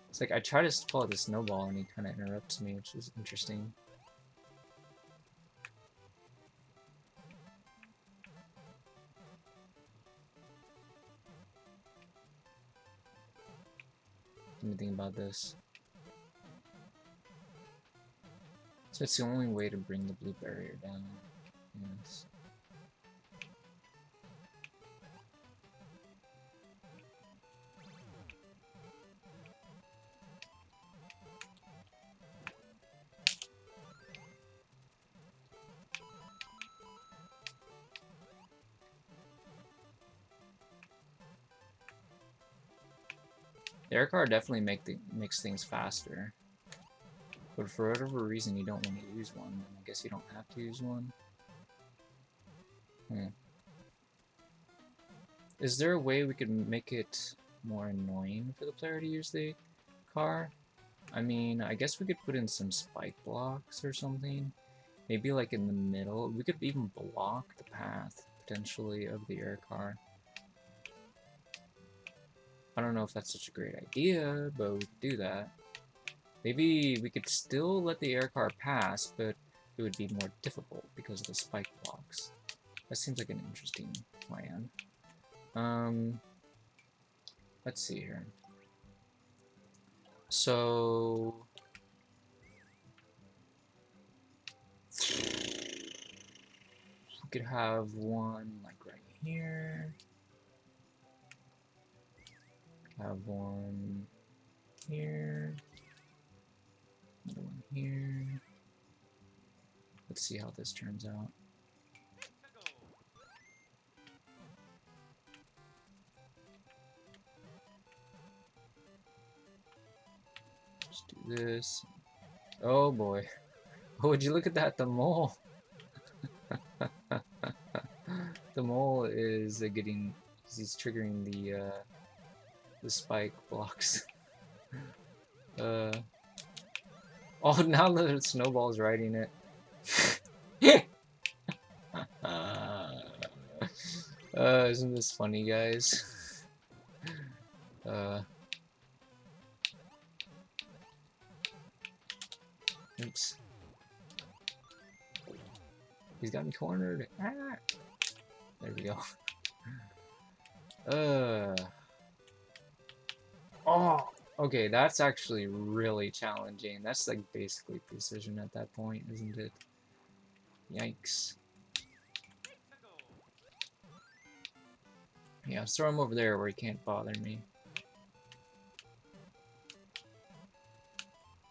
It's like I try to follow the snowball and he kind of interrupts me, which is interesting. Anything about this? So it's the only way to bring the blue barrier down. Yes. The air car definitely makes things faster. But for whatever reason you don't want to use one, then I guess you don't have to use one. Is there a way we could make it more annoying for the player to use the car? I mean, I guess we could put in some spike blocks or something. Maybe like in the middle. We could even block the path, potentially, of the air car. I don't know if that's such a great idea, but we could do that. Maybe we could still let the air car pass, but it would be more difficult because of the spike blocks. That seems like an interesting plan. Let's see here. So we could have one like right here. Have one here. Another one here. Let's see how this turns out. Just do this. Oh boy. Oh, would you look at that? The mole. The mole is getting. He's triggering the spike blocks. Oh, now the snowball's riding it. Isn't this funny, guys? Oops. He's got me cornered. Ah! There we go. Oh! Okay, that's actually really challenging. That's like basically precision at that point, isn't it? Yikes. Yeah, let's throw him over there where he can't bother me.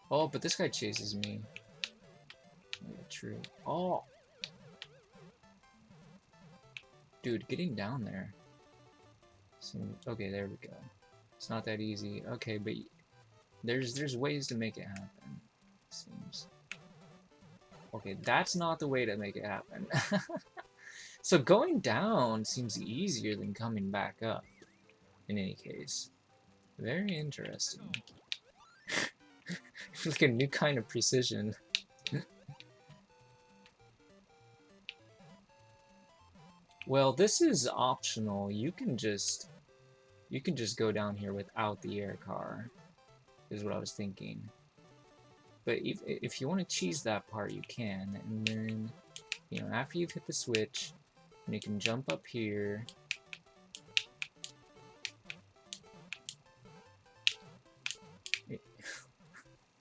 Oh, but this guy chases me. Oh, yeah, true. Oh! Dude, getting down there. Okay, there we go. It's not that easy. Okay, but there's ways to make it happen. Seems. Okay, that's not the way to make it happen. So going down seems easier than coming back up. In any case, very interesting. Like a new kind of precision. Well, this is optional. You can just go down here without the air car, is what I was thinking. But if you want to cheese that part, you can. And then, you know, after you've hit the switch, and you can jump up here.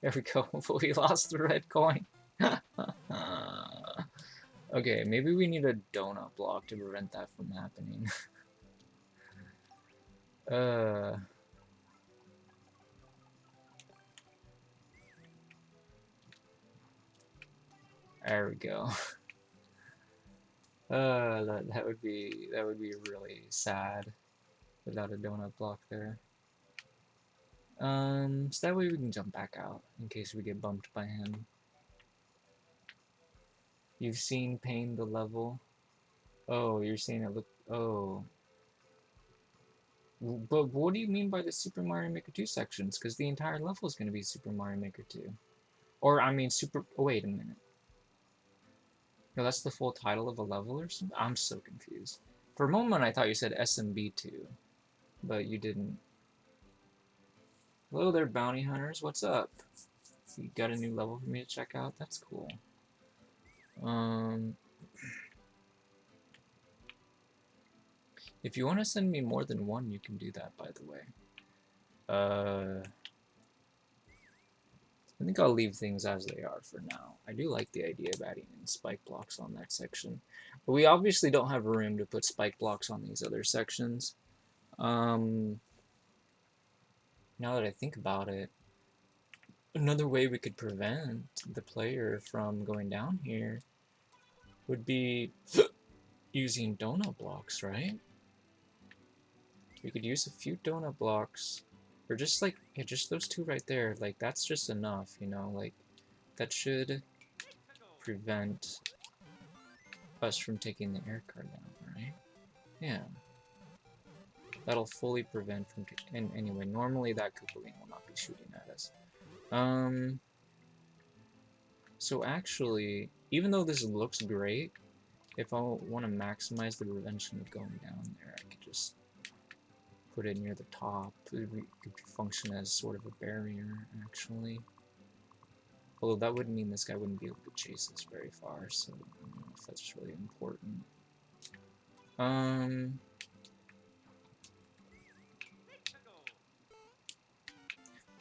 There we go. But we lost the red coin. Okay, maybe we need a donut block to prevent that from happening. There we go. That would be really sad without a donut block there. So that way we can jump back out in case we get bumped by him. You've seen Pain the level? Oh, you're saying it look. Oh. But what do you mean by the Super Mario Maker 2 sections? Because the entire level is going to be Super Mario Maker 2. Or, I mean, Oh, wait a minute. No, that's the full title of a level or something? I'm so confused. For a moment, I thought you said SMB2. But you didn't. Hello there, bounty hunters. What's up? You got a new level for me to check out? That's cool. If you want to send me more than one, you can do that, by the way. I think I'll leave things as they are for now. I do like the idea of adding in spike blocks on that section. But we obviously don't have room to put spike blocks on these other sections. Now that I think about it, another way we could prevent the player from going down here would be using donut blocks, right? We could use a few donut blocks, or just like, yeah, just those two right there. Like, that's just enough, you know, like, that should prevent us from taking the air car down, right? Yeah. That'll fully prevent from... And anyway, normally that Koopaling will not be shooting at us. So actually, even though this looks great, if I want to maximize the prevention of going down there, I could just put it near the top. It could function as sort of a barrier, actually. Although that would mean this guy wouldn't be able to chase us very far, so I don't know if that's really important.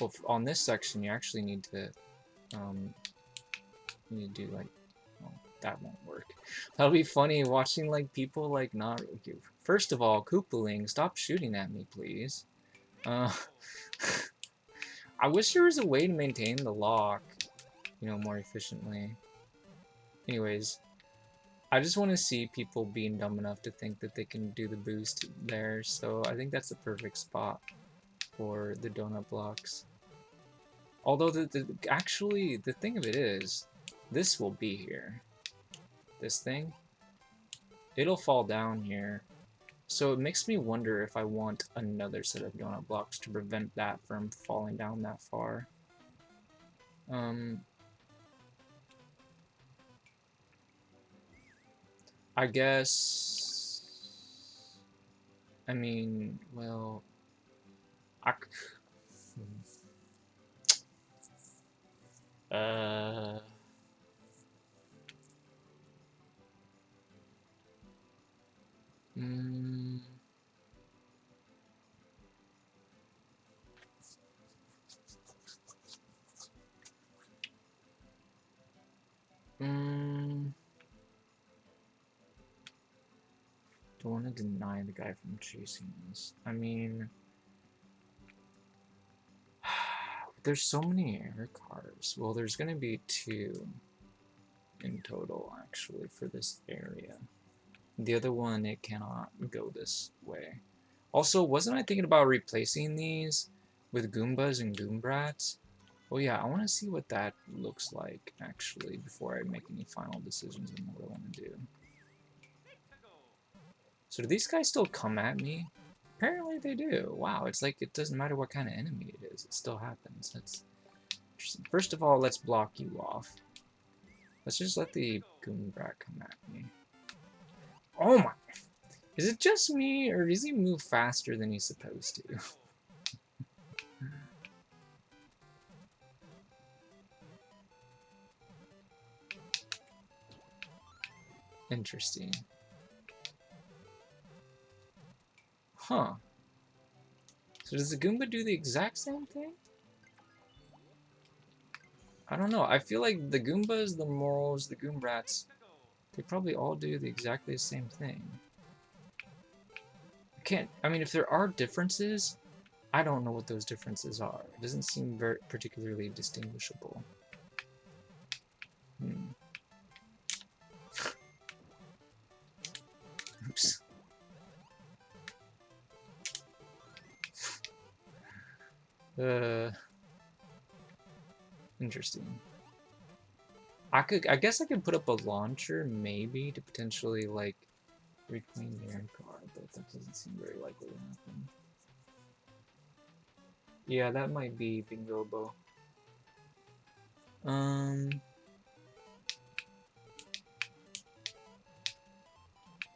Well, on this section, you actually need to do like, well, that won't work. That'll be funny watching like people like not. First of all, Koopaling, stop shooting at me, please. I wish there was a way to maintain the lock, you know, more efficiently. Anyways, I just want to see people being dumb enough to think that they can do the boost there, so I think that's the perfect spot for the donut blocks. Although, actually, the thing of it is, this will be here. This thing, it'll fall down here. So it makes me wonder if I want another set of donut blocks to prevent that from falling down that far. I guess... I mean, well... Don't want to deny the guy from chasing us. I mean... There's so many air cars. Well, there's going to be 2 in total, actually, for this area. The other one, it cannot go this way. Also, wasn't I thinking about replacing these with Goombas and Goombrats? Oh yeah, I want to see what that looks like, actually, before I make any final decisions on what I want to do. So do these guys still come at me? Apparently they do. Wow, it's like it doesn't matter what kind of enemy it is. It still happens. That's interesting. First of all, let's block you off. Let's just let the Goombrat come at me. Oh my... Is it just me, or does he move faster than he's supposed to? Interesting. Huh. So does the Goomba do the exact same thing? I don't know. I feel like the Goombas, the moles, the Goombrats, they probably all do the exactly same thing. I mean, if there are differences, I don't know what those differences are. It doesn't seem very particularly distinguishable. Oops. Interesting. I guess I could put up a launcher, maybe, to potentially, like, reclaim the air car, but that doesn't seem very likely to happen. Yeah, that might be Bingobo.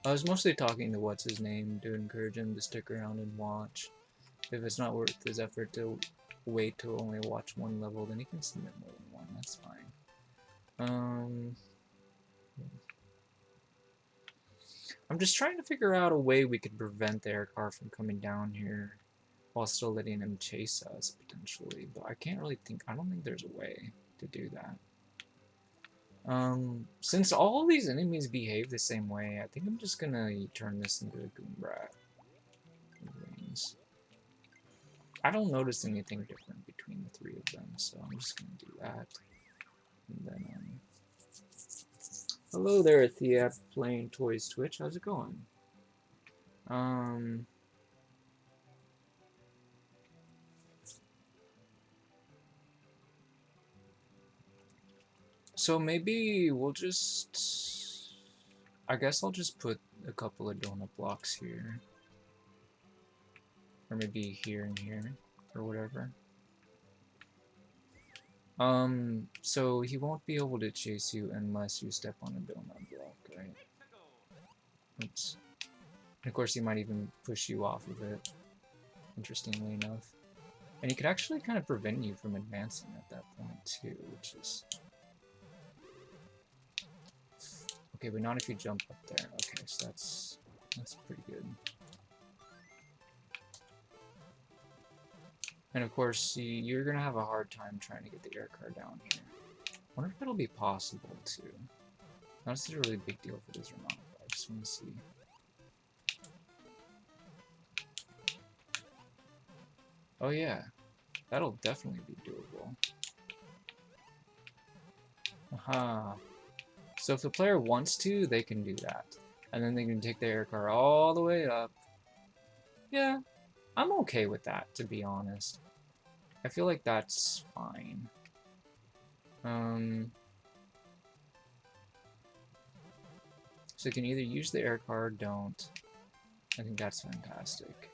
I was mostly talking to what's-his-name to encourage him to stick around and watch. If it's not worth his effort to wait to only watch one level, then he can submit more than one, that's fine. I'm just trying to figure out a way we could prevent the air car from coming down here while still letting him chase us, potentially, but I can't really think, I don't think there's a way to do that. Since all these enemies behave the same way, I think I'm just gonna turn this into a Goombrat. Wings. I don't notice anything different between the 3 of them, so I'm just gonna do that. And then, hello there, Thea, playing Toys Twitch. How's it going? So maybe we'll just... I guess I'll just put a couple of donut blocks here. Or maybe here and here, or whatever. So he won't be able to chase you unless you step on a donut block, right? Oops. And of course he might even push you off of it, interestingly enough. And he could actually kind of prevent you from advancing at that point too, which is... Okay, but not if you jump up there. Okay, so that's pretty good. And of course, you're gonna have a hard time trying to get the air car down here. I wonder if it'll be possible to. Not a really big deal if it is or not, but I just want to see. Oh yeah, that'll definitely be doable. Aha. So if the player wants to, they can do that. And then they can take the air car all the way up. Yeah, I'm okay with that, to be honest. I feel like that's fine. So you can either use the air car or don't. I think that's fantastic.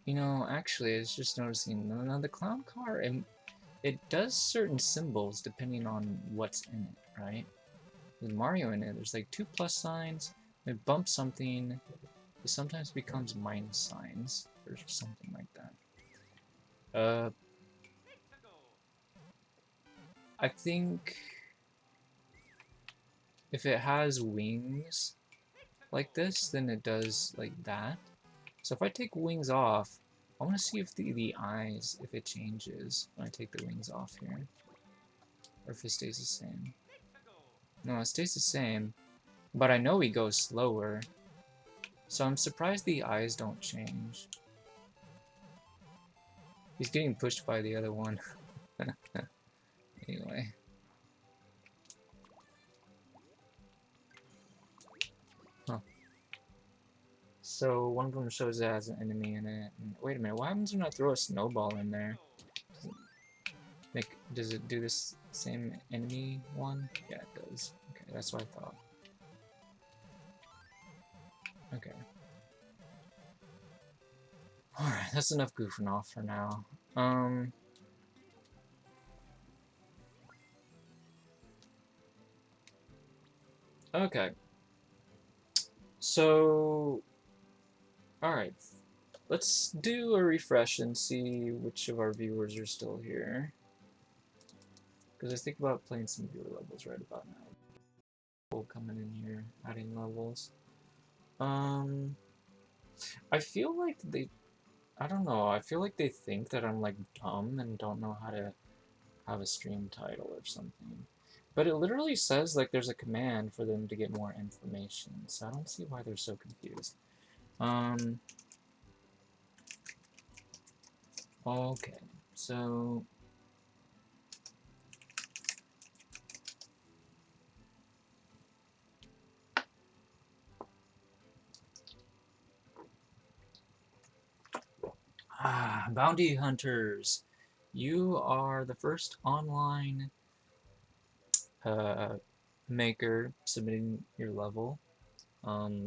You know, actually, I was just noticing, now the clown car, it does certain symbols depending on what's in it, right? With Mario in it, there's like 2 plus signs, it bumps something, it sometimes becomes minus signs, or something like that. I think if it has wings like this, then it does like that. So if I take wings off, I want to see if the eyes, if it changes when I take the wings off here. Or if it stays the same. No, it stays the same, but I know he goes slower. So I'm surprised the eyes don't change. He's getting pushed by the other one. Anyway. Huh. So one of them shows it has an enemy in it. And wait a minute, what happens when I throw a snowball in there? Does it do this same enemy one? Yeah, it does. Okay, that's what I thought. Okay. Alright, that's enough goofing off for now. Okay. So... Alright. Let's do a refresh and see which of our viewers are still here. Because I think about playing some viewer levels right about now. People coming in here, adding levels. I feel like I don't know, I feel like they think that I'm like dumb and don't know how to have a stream title or something. But it literally says like there's a command for them to get more information, so I don't see why they're so confused. Okay, so bounty hunters, you are the first online maker submitting your level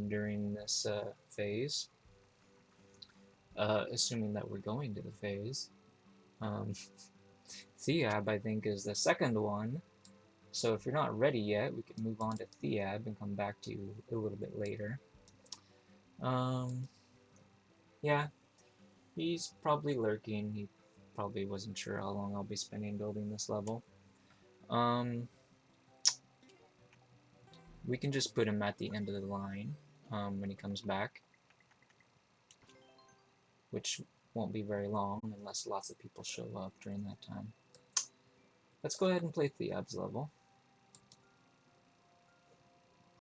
during this phase, assuming that we're going to the phase. Theab, I think, is the second one, so if you're not ready yet, we can move on to Theab and come back to you a little bit later. Yeah, he's probably lurking. He probably wasn't sure how long I'll be spending building this level. We can just put him at the end of the line when he comes back, which won't be very long unless lots of people show up during that time. Let's go ahead and play Theab's level.